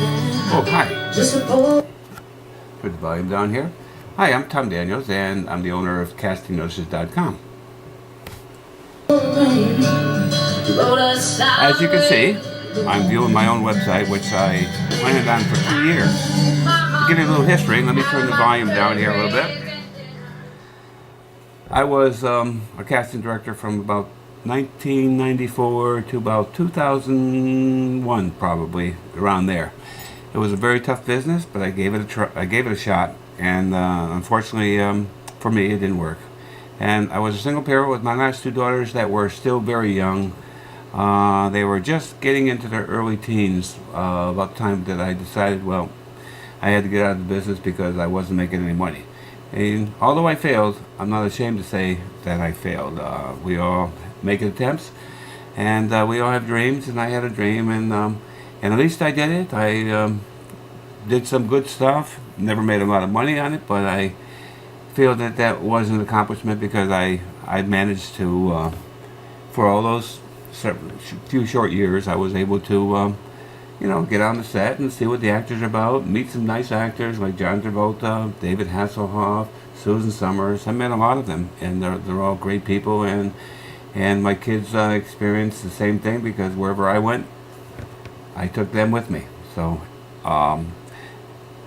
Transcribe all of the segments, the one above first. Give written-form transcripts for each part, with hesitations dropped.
Oh, hi. Put the volume down here. Hi, I'm Tom Daniels, and I'm the owner of CastingNotices.com. As you can see, I'm viewing my own website, which I planned on for 2 years. To give you a little history, let me turn the volume down here a little bit. I was a casting director from about 1994 to about 2001, probably around there. It was a very tough business, but I gave it a shot, and unfortunately for me, it didn't work. And I was a single parent with my last two daughters that were still very young. They were just getting into their early teens about the time that I decided, well, I had to get out of the business because I wasn't making any money. And although I failed, I'm not ashamed to say that I failed. We all make attempts, and we all have dreams, and I had a dream, and at least I did it. I did some good stuff, never made a lot of money on it, but I feel that that was an accomplishment because I managed to, for all those few short years, I was able to get on the set and see what the actors are about, meet some nice actors like John Travolta, David Hasselhoff, Susan Summers. I met a lot of them, and they're all great people, and my kids experienced the same thing because wherever I went, I took them with me. So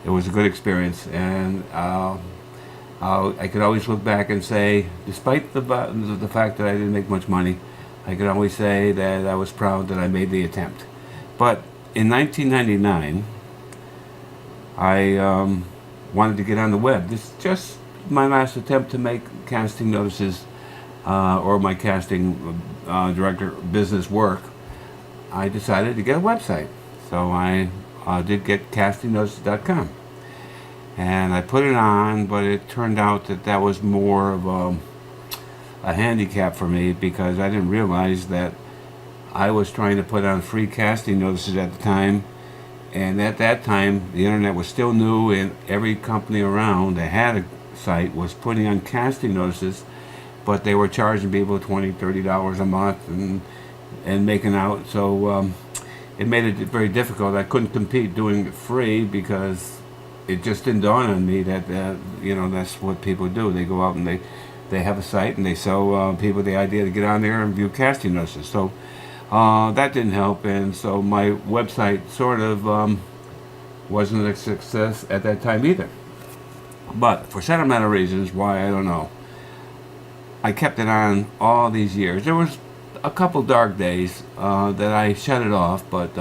it was a good experience, and I could always look back and say, despite the fact that I didn't make much money, I could always say that I was proud that I made the attempt. But in 1999, I wanted to get on the web. This is just my last attempt to make casting notices or my casting director business work. I decided to get a website. So I did get castingnotices.com. And I put it on, but it turned out that that was more of a handicap for me because I didn't realize that I was trying to put on free casting notices at the time, and at that time the internet was still new, and every company around that had a site was putting on casting notices, but they were charging people $20-$30 a month and making out. So it made it very difficult. I couldn't compete doing it free because it just didn't dawn on me that that's what people do. They go out and they have a site and they sell people the idea to get on there and view casting notices. So that didn't help, and so my website sort of wasn't a success at that time either. But for sentimental reasons, why I don't know, I kept it on all these years. There was a couple dark days that I shut it off, but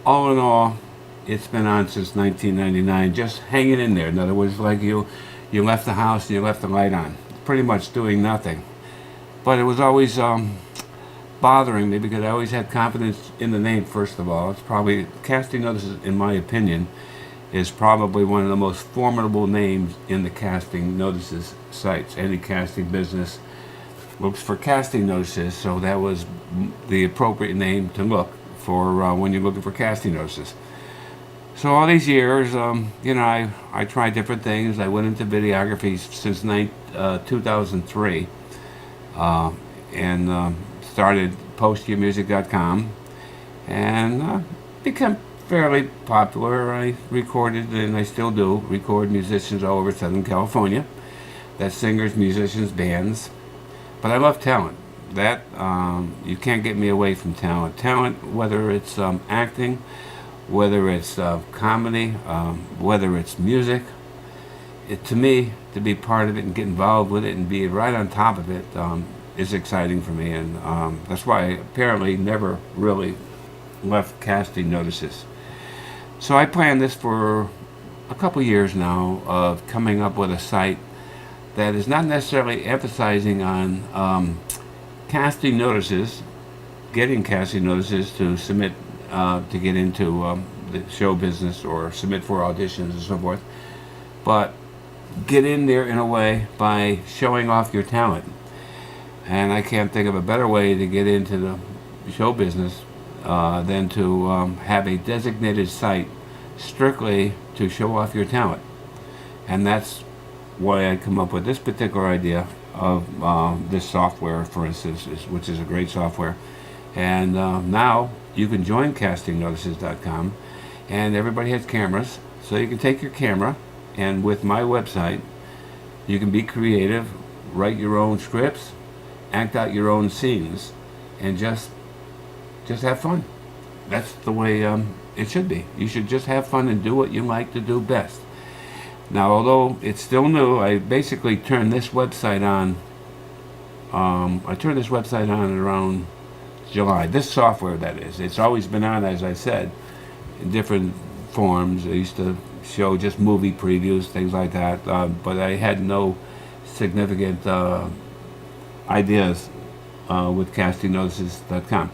all in all, it's been on since 1999, just hanging in there. In other words, like you left the house and you left the light on, pretty much doing nothing. But it was always bothering me because I always had confidence in the name. First of all, it's probably Casting Notices, in my opinion, is probably one of the most formidable names in the casting notices sites. Any casting business looks for casting notices, so that was the appropriate name to look for when you're looking for casting notices. So all these years, I tried different things. I went into videography since 2003, and started postyourmusic.com, and became fairly popular. I recorded, and I still do, record musicians all over Southern California. That's singers, musicians, bands. But I love talent. That, you can't get me away from talent. Talent, whether it's acting, whether it's comedy, whether it's music. To me, to be part of it and get involved with it and be right on top of it is exciting for me, and that's why I apparently never really left casting notices. So I planned this for a couple years now of coming up with a site that is not necessarily emphasizing on casting notices, getting casting notices to submit to get into the show business or submit for auditions and so forth, but get in there in a way by showing off your talent. And I can't think of a better way to get into the show business than to have a designated site strictly to show off your talent. And that's why I come up with this particular idea of this software, for instance, which is a great software. And now you can join CastingNotices.com, and everybody has cameras, so you can take your camera, and with my website, you can be creative, write your own scripts, act out your own scenes, and just have fun. That's the way it should be. You should just have fun and do what you like to do best. Now, although it's still new, I basically turned this website on. I turned this website on around July. This software, that is. It's always been on, as I said, in different forms. I used to show just movie previews, things like that. But I had no significant ideas with CastingNotices.com.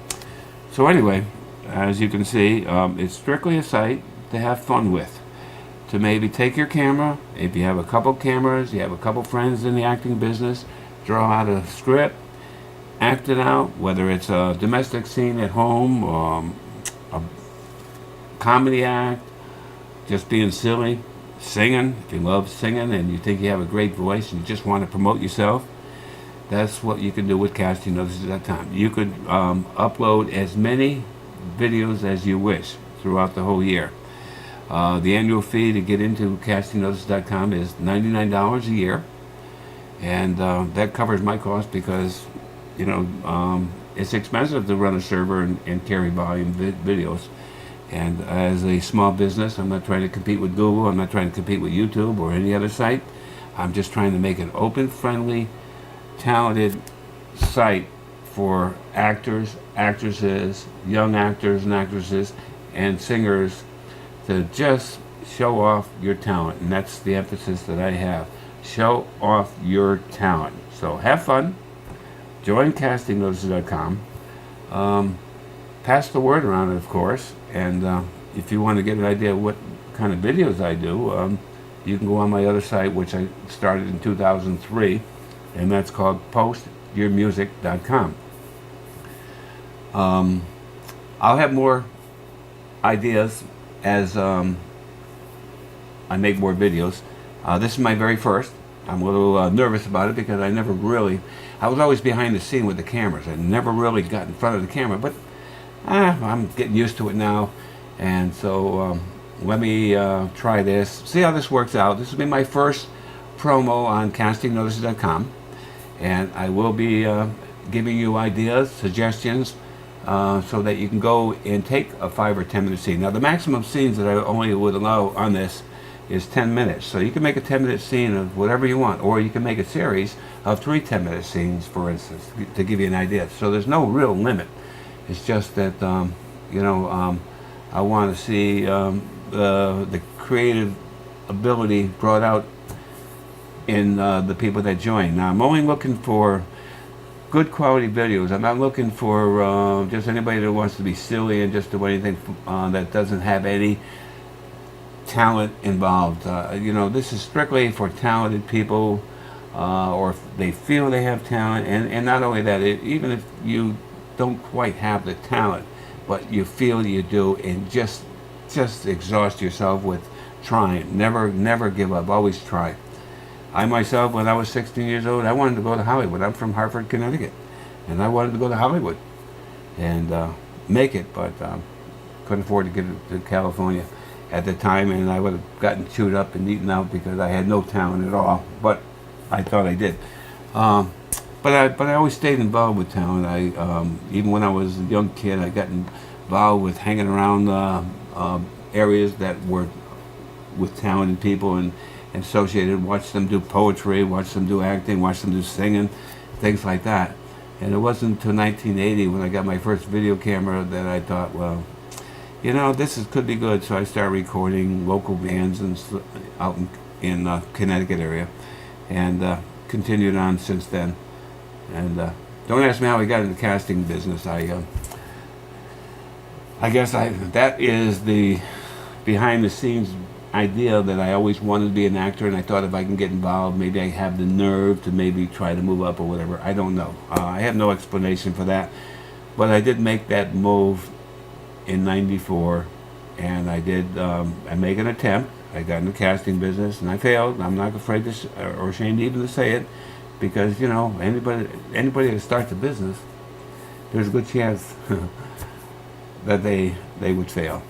So anyway, as you can see, it's strictly a site to have fun with. To maybe take your camera, if you have a couple cameras, you have a couple friends in the acting business, draw out a script, act it out, whether it's a domestic scene at home, a comedy act, just being silly, singing, if you love singing and you think you have a great voice and you just want to promote yourself, that's what you can do with CastingNotices.com. You could upload as many videos as you wish throughout the whole year. The annual fee to get into CastingNotices.com is $99 a year, and that covers my cost because, you know, it's expensive to run a server and carry volume videos. And as a small business, I'm not trying to compete with Google, I'm not trying to compete with YouTube or any other site. I'm just trying to make an open, friendly, talented site for actors, actresses, young actors and actresses, and singers to just show off your talent. And that's the emphasis that I have. Show off your talent. So have fun. Join CastingNotices.com. Pass the word around, of course. And if you want to get an idea of what kind of videos I do, you can go on my other site, which I started in 2003, and that's called PostYourMusic.com. I'll have more ideas as I make more videos. This is my very first. I'm a little nervous about it because I was always behind the scene with the cameras. I never really got in front of the camera, but I'm getting used to it now. And so let me try this, see how this works out. This will be my first promo on CastingNotices.com, and I will be giving you ideas, suggestions, so that you can go and take a 5 or 10 minute scene. Now, the maximum scenes that I only would allow on this is 10 minutes. So you can make a 10-minute scene of whatever you want, or you can make a series of 3 10-minute scenes, for instance, to give you an idea. So there's no real limit. It's just that, you know, I want to see the creative ability brought out in the people that join. Now, I'm only looking for good quality videos. I'm not looking for just anybody that wants to be silly and just do anything that doesn't have any talent involved. You know, this is strictly for talented people, or if they feel they have talent, and not only that, even if you don't quite have the talent, but you feel you do, and just exhaust yourself with trying. Never give up. Always try. I myself, when I was 16 years old, I wanted to go to Hollywood. I'm from Hartford, Connecticut, and I wanted to go to Hollywood and make it, but couldn't afford to get to California at the time, and I would have gotten chewed up and eaten out because I had no talent at all. But I thought I did. But I always stayed involved with talent. Even when I was a young kid, I got involved with hanging around areas that were with talented people and associated. Watched them do poetry, watched them do acting, watched them do singing, things like that. And it wasn't until 1980 when I got my first video camera that I thought, well, you know, could be good. So I started recording local bands out in Connecticut area, and continued on since then. And don't ask me how I got into the casting business. I guess that is the behind the scenes idea that I always wanted to be an actor, and I thought if I can get involved, maybe I have the nerve to maybe try to move up or whatever. I don't know. I have no explanation for that, but I did make that move in '94, and I did. I make an attempt. I got in the casting business, and I failed. I'm not afraid to or ashamed even to say it, because, you know, anybody that starts a business, there's a good chance that they would fail.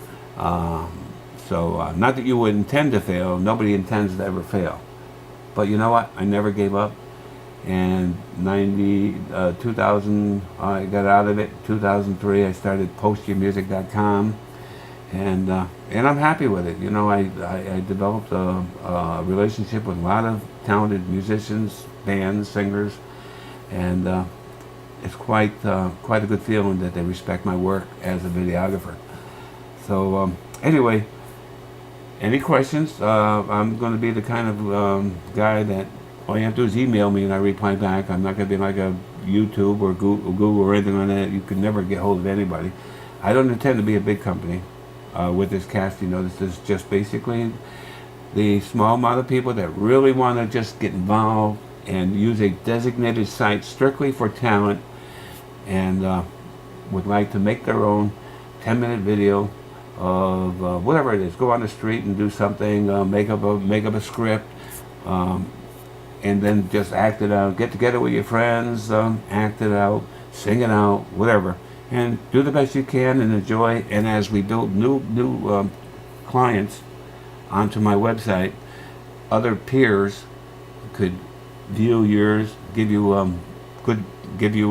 So not that you would intend to fail. Nobody intends to ever fail. But you know what? I never gave up. And 2000, I got out of it. 2003, I started postyourmusic.com. And I'm happy with it. You know, I developed a relationship with a lot of talented musicians, bands, singers, and it's quite a good feeling that they respect my work as a videographer. So anyway, any questions? I'm going to be the kind of guy that all you have to do is email me and I reply back. I'm not going to be like a YouTube or Google or anything like that. You can never get hold of anybody. I don't intend to be a big company with this casting notice. This is just basically the small amount of people that really want to just get involved and use a designated site strictly for talent and would like to make their own 10-minute video of whatever it is. Go on the street and do something, make up a script, and then just act it out. Get together with your friends, act it out, sing it out, whatever, and do the best you can and enjoy. And as we build new clients onto my website, other peers could view yours, give you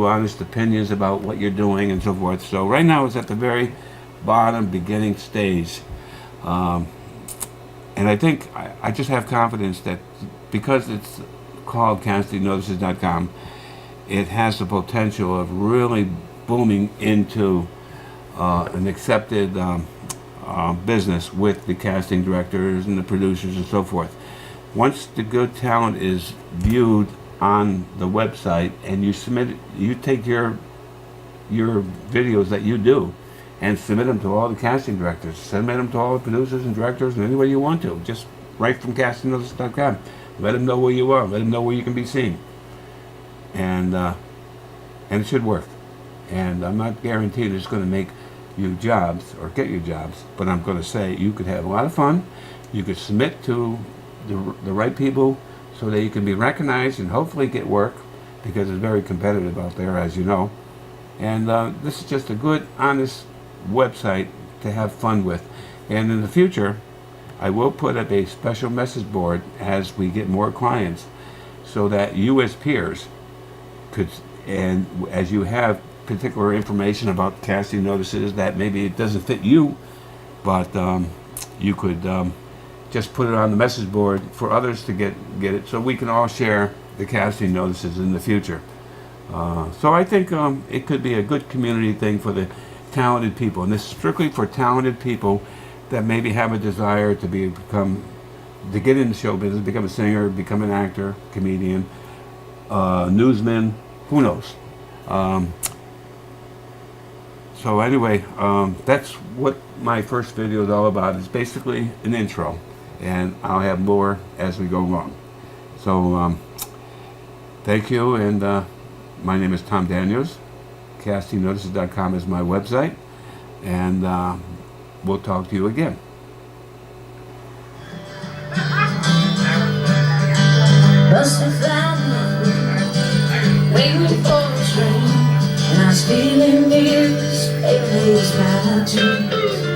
honest opinions about what you're doing and so forth. So right now it's at the very bottom, beginning stage, and I think I just have confidence that because it's called castingnotices.com, it has the potential of really booming into an accepted business with the casting directors and the producers and so forth. Once the good talent is viewed on the website and you submit it, you take your videos that you do and submit them to all the casting directors, submit them to all the producers and directors in any way you want to, just right from castingnotices.com. Let them know where you are, let them know where you can be seen, and it should work. And I'm not guaranteed it's going to make you jobs or get you jobs, but I'm going to say you could have a lot of fun. You could submit to the right people so that you can be recognized and hopefully get work, because it's very competitive out there, as you know. And this is just a good, honest website to have fun with. And in the future, I will put up a special message board as we get more clients, so that you as peers could, and as you have particular information about casting notices that maybe it doesn't fit you, but you could just put it on the message board for others to get it, so we can all share the casting notices in the future. So I think it could be a good community thing for the talented people, and this is strictly for talented people that maybe have a desire to get into show business, become a singer, become an actor, comedian, newsman, who knows. So anyway, that's what my first video is all about. It's basically an intro, and I'll have more as we go along. So thank you, and my name is Tom Daniels. CastingNotices.com is my website, and we'll talk to you again. Waiting for a train, and I was feeling this, it is bad too.